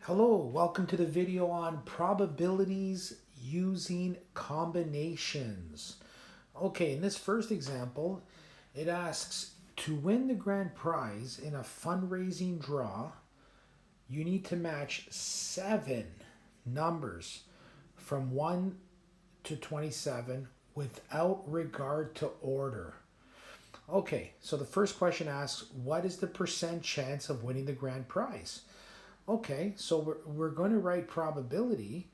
Hello, welcome to the video on probabilities using combinations. Okay, in this first example, it asks to win the grand prize in a fundraising draw, you need to match 7 numbers from 1 to 27 without regard to order. Okay, so the first question asks, what is the percent chance of winning the grand prize? Okay, so we're going to write probability.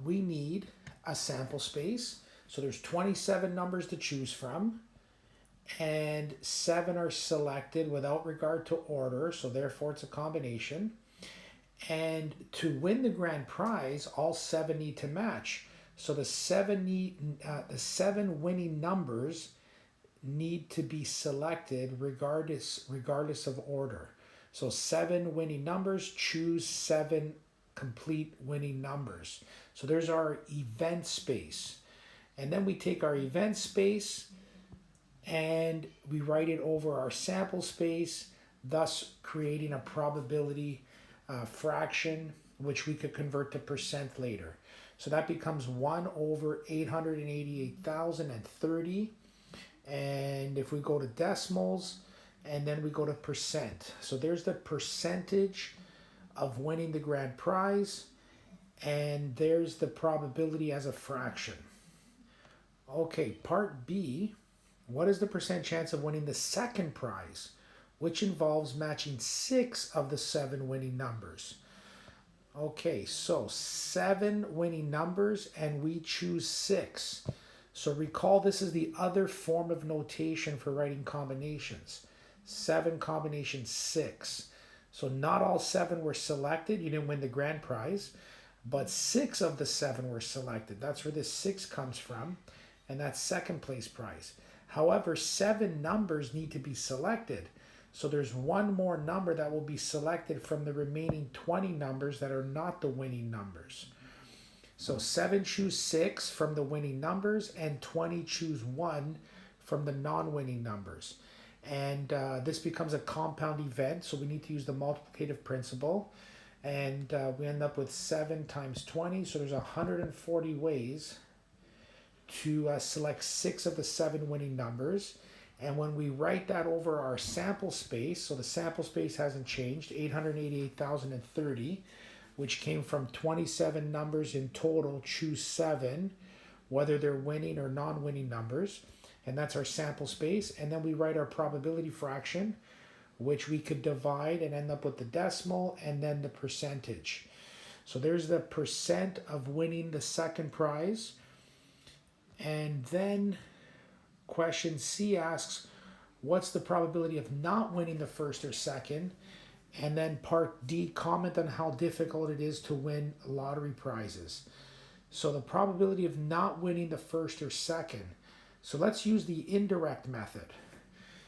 We need a sample space. So there's 27 numbers to choose from, and 7 are selected without regard to order, so therefore it's a combination. And to win the grand prize, all 7 need to match. So the 7 winning numbers need to be selected regardless of order. So 7 winning numbers, choose 7 complete winning numbers. So there's our event space. And then we take our event space and we write it over our sample space, thus creating a probability fraction, which we could convert to percent later. So that becomes 1 over 888,030. And if we go to decimals, and then we go to percent. So there's the percentage of winning the grand prize, and there's the probability as a fraction. Okay, part B, what is the percent chance of winning the second prize, which involves matching 6 of the 7 winning numbers? Okay, so 7 winning numbers, and we choose 6. So recall this is the other form of notation for writing combinations. 7 combination 6. So not all 7 were selected. You didn't win the grand prize, but 6 of the 7 were selected. That's where this 6 comes from, and that's second place prize. However, 7 numbers need to be selected. So there's one more number that will be selected from the remaining 20 numbers that are not the winning numbers. So 7 choose 6 from the winning numbers, and 20 choose 1 from the non-winning numbers. And this becomes a compound event, so we need to use the multiplicative principle. And we end up with 7 times 20, so there's 140 ways to select 6 of the 7 winning numbers. And when we write that over our sample space, so the sample space hasn't changed, 888,030, which came from 27 numbers in total, choose 7, whether they're winning or non-winning numbers. And that's our sample space. And then we write our probability fraction, which we could divide and end up with the decimal and then the percentage. So there's the percent of winning the second prize. And then question C asks, what's the probability of not winning the first or second? And then part D, comment on how difficult it is to win lottery prizes. So the probability of not winning the first or second. So let's use the indirect method.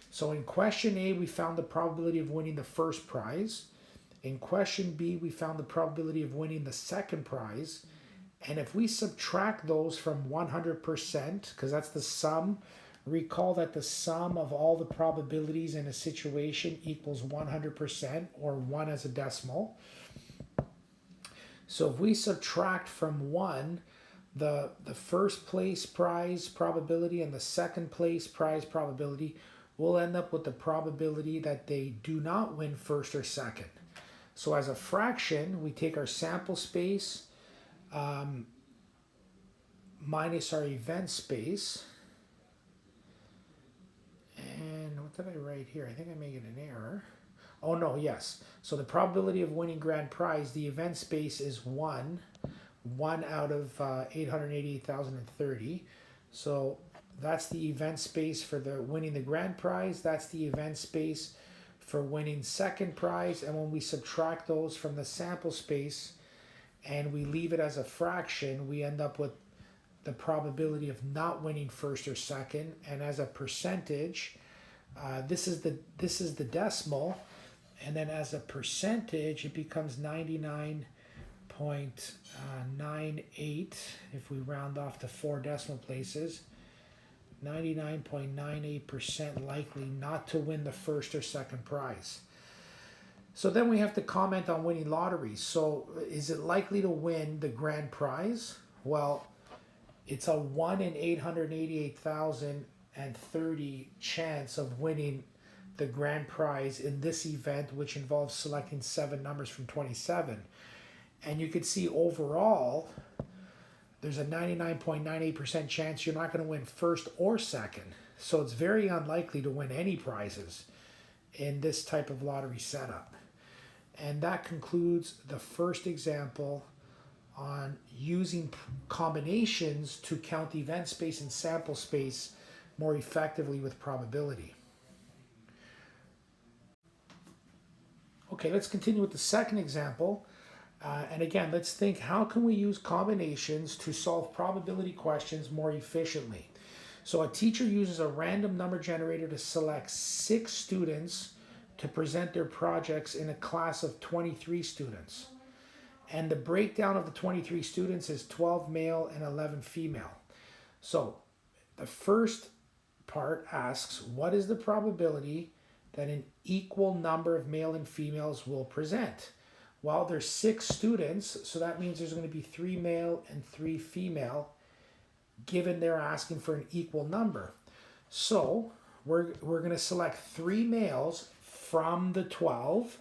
So in question A, we found the probability of winning the first prize. In question B, we found the probability of winning the second prize. And if we subtract those from 100%, because that's the sum, recall that the sum of all the probabilities in a situation equals 100%, or 1 as a decimal. So if we subtract from 1, the first place prize probability and the second place prize probability, we'll end up with the probability that they do not win first or second. So as a fraction, we take our sample space minus our event space. And what did I write here? I think I made an error. Oh no, yes. So the probability of winning grand prize, the event space is 1 out of 888,030. So that's the event space for the winning the grand prize. That's the event space for winning second prize. And when we subtract those from the sample space and we leave it as a fraction, we end up with the probability of not winning first or second. And as a percentage, this is the decimal, and then as a percentage it becomes 99.98 if we round off to 4 decimal places. 99.98% likely not to win the first or second prize. So then we have to comment on winning lotteries. So is it likely to win the grand prize? Well, it's a 1 in 888,030 chance of winning the grand prize in this event, which involves selecting 7 numbers from 27. And you could see overall, there's a 99.98% chance you're not going to win first or second. So it's very unlikely to win any prizes in this type of lottery setup. And that concludes the first example on using combinations to count event space and sample space more effectively with probability. Okay, let's continue with the second example. And again, let's think, how can we use combinations to solve probability questions more efficiently? So a teacher uses a random number generator to select 6 students to present their projects in a class of 23 students. And the breakdown of the 23 students is 12 male and 11 female. So the first part asks, what is the probability that an equal number of male and females will present? Well, there's 6 students, so that means there's going to be 3 male and 3 female, given they're asking for an equal number. So we're going to select 3 males from the 12,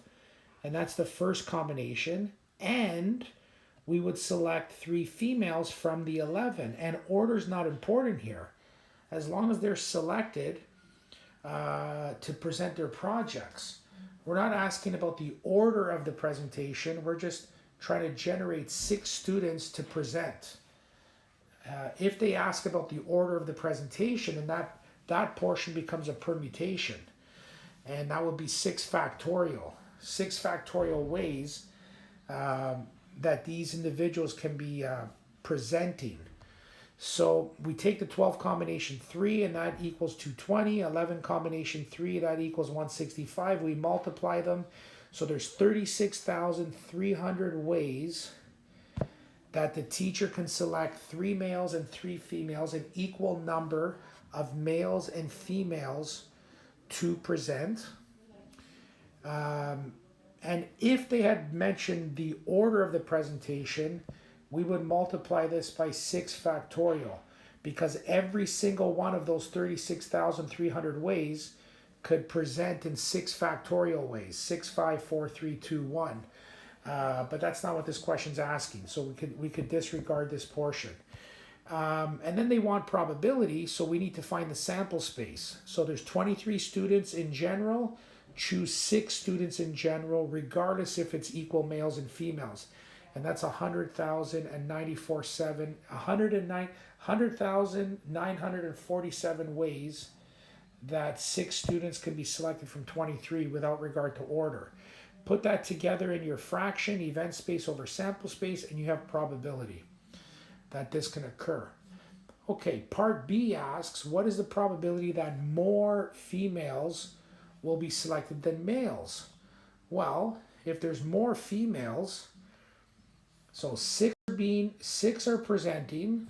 and that's the first combination, and we would select 3 females from the 11, and order's not important here. As long as they're selected to present their projects. We're not asking about the order of the presentation, we're just trying to generate 6 students to present. If they ask about the order of the presentation, and that portion becomes a permutation, and that would be 6 factorial. 6 factorial ways that these individuals can be presenting. So we take the 12 combination 3, and that equals 220. 11 combination 3, that equals 165. We multiply them. So there's 36,300 ways that the teacher can select 3 males and 3 females, an equal number of males and females to present. And if they had mentioned the order of the presentation, we would multiply this by 6 factorial, because every single one of those 36,300 ways could present in 6 factorial ways, 6, 5, 4, 3, 2, 1. But that's not what this question's asking, so we could disregard this portion. And then they want probability, so we need to find the sample space. So there's 23 students in general. Choose 6 students in general, regardless if it's equal males and females. And that's 100,947 ways that 6 students can be selected from 23 without regard to order. Put that together in your fraction, event space over sample space, and you have probability that this can occur. Okay, part B asks, what is the probability that more females will be selected than males? Well, if there's more females, so 6 are presenting,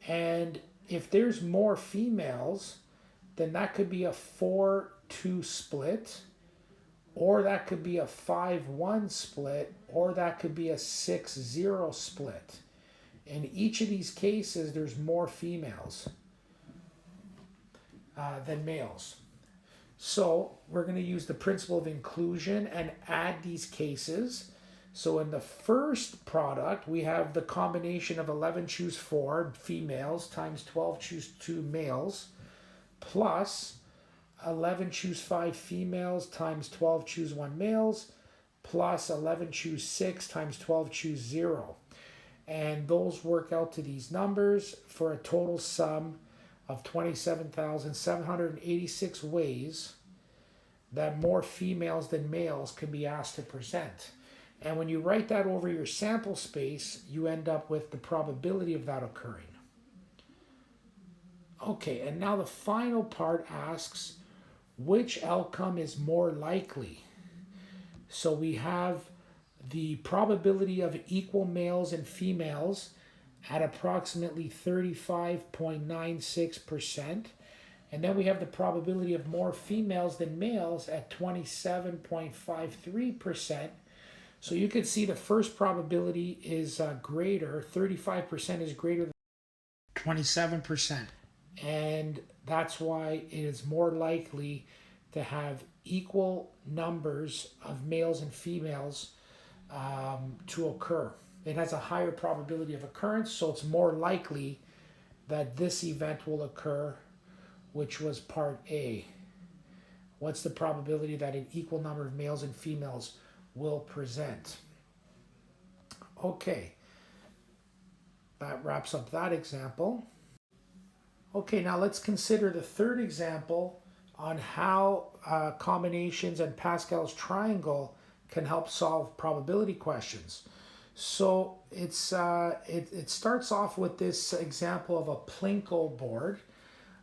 and if there's more females, then that could be a 4-2 split, or that could be a 5-1 split, or that could be a 6-0 split. In each of these cases, there's more females than males. So we're going to use the principle of inclusion and add these cases. So in the first product, we have the combination of 11 choose 4 females times 12 choose 2 males, plus 11 choose 5 females times 12 choose 1 males, plus 11 choose 6 times 12 choose 0. And those work out to these numbers for a total sum of 27,786 ways that more females than males can be asked to present. And when you write that over your sample space, you end up with the probability of that occurring. Okay, and now the final part asks, which outcome is more likely? So we have the probability of equal males and females at approximately 35.96%. And then we have the probability of more females than males at 27.53%. So you can see the first probability is greater, 35% is greater than 27%. And that's why it is more likely to have equal numbers of males and females to occur. It has a higher probability of occurrence, so it's more likely that this event will occur, which was part A. What's the probability that an equal number of males and females will present? Okay, that wraps up that example. Okay, now let's consider the third example on how combinations and Pascal's triangle can help solve probability questions. So it starts off with this example of a Plinko board,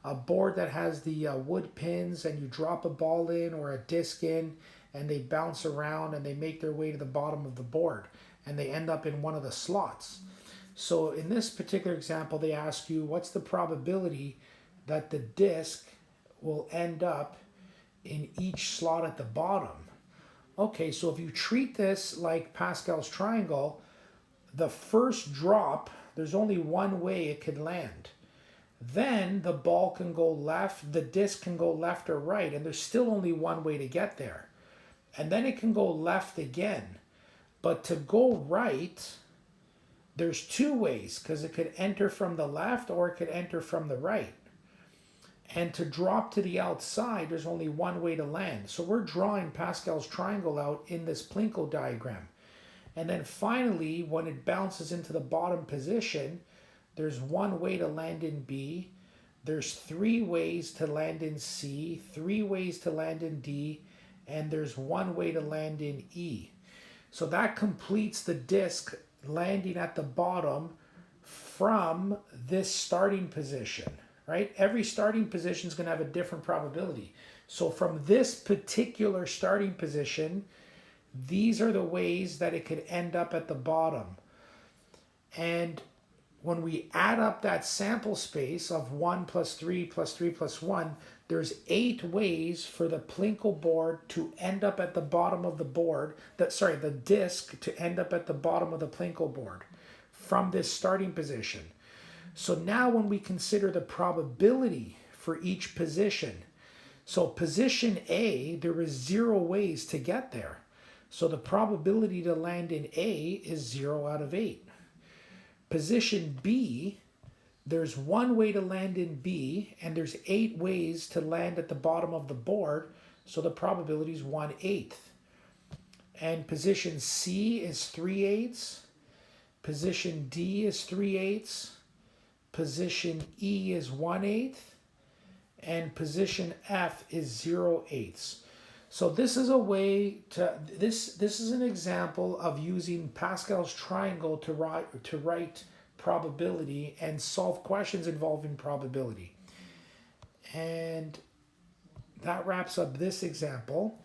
a board that has the wood pins, and you drop a ball in or a disc in, and they bounce around and they make their way to the bottom of the board, and they end up in one of the slots. So in this particular example, they ask you, what's the probability that the disc will end up in each slot at the bottom? Okay, so if you treat this like Pascal's triangle, the first drop, there's only one way it could land. Then the ball can go left, the disc can go left or right, and there's still only one way to get there. And then it can go left again. But to go right, there's two ways, because it could enter from the left or it could enter from the right. And to drop to the outside, there's only one way to land. So we're drawing Pascal's triangle out in this Plinko diagram. And then finally, when it bounces into the bottom position, there's one way to land in B, there's three ways to land in C, three ways to land in D, and there's one way to land in E. So that completes the disc landing at the bottom from this starting position, right? Every starting position is going to have a different probability. So from this particular starting position, these are the ways that it could end up at the bottom. And when we add up that sample space of 1 plus 3 plus 3 plus 1, there's 8 ways for the Plinko board to end up at the bottom of the board, the disc to end up at the bottom of the Plinko board from this starting position. So now when we consider the probability for each position, so position A, there is 0 ways to get there. So the probability to land in A is 0 out of 8. Position B, there's one way to land in B, and there's 8 ways to land at the bottom of the board, so the probability is 1/8. And position C is 3/8. Position D is 3/8. Position E is 1/8. And position F is 0/8. So this is a way to, this is an example of using Pascal's triangle to write probability and solve questions involving probability. And that wraps up this example.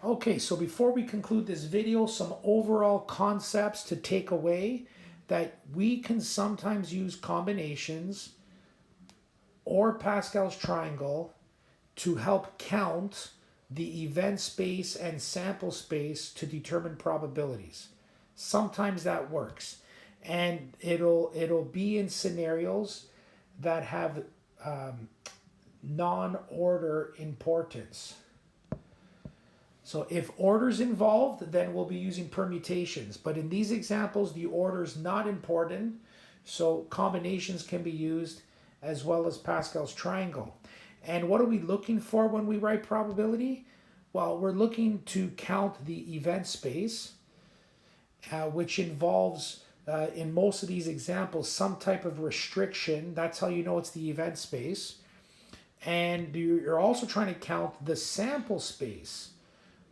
Okay, so before we conclude this video, some overall concepts to take away: that we can sometimes use combinations or Pascal's triangle to help count the event space and sample space to determine probabilities. Sometimes that works, and it'll be in scenarios that have non-order importance. So if order's involved, then we'll be using permutations. But in these examples, the order is not important, so combinations can be used as well as Pascal's triangle. And what are we looking for when we write probability? Well, we're looking to count the event space, which involves, in most of these examples, some type of restriction. That's how you know it's the event space. And you're also trying to count the sample space,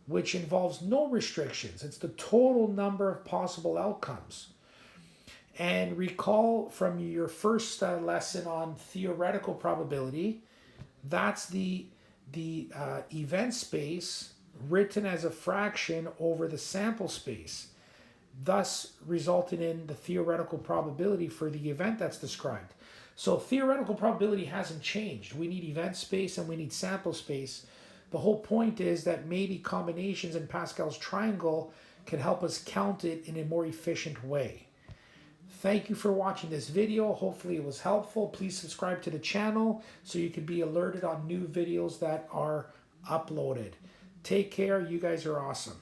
which involves no restrictions. It's the total number of possible outcomes. And recall from your first lesson on theoretical probability, that's the event space written as a fraction over the sample space, thus resulting in the theoretical probability for the event that's described. So theoretical probability hasn't changed. We need event space and we need sample space. The whole point is that maybe combinations in Pascal's triangle can help us count it in a more efficient way. Thank you for watching this video. Hopefully it was helpful. Please subscribe to the channel so you can be alerted on new videos that are uploaded. Take care. You guys are awesome.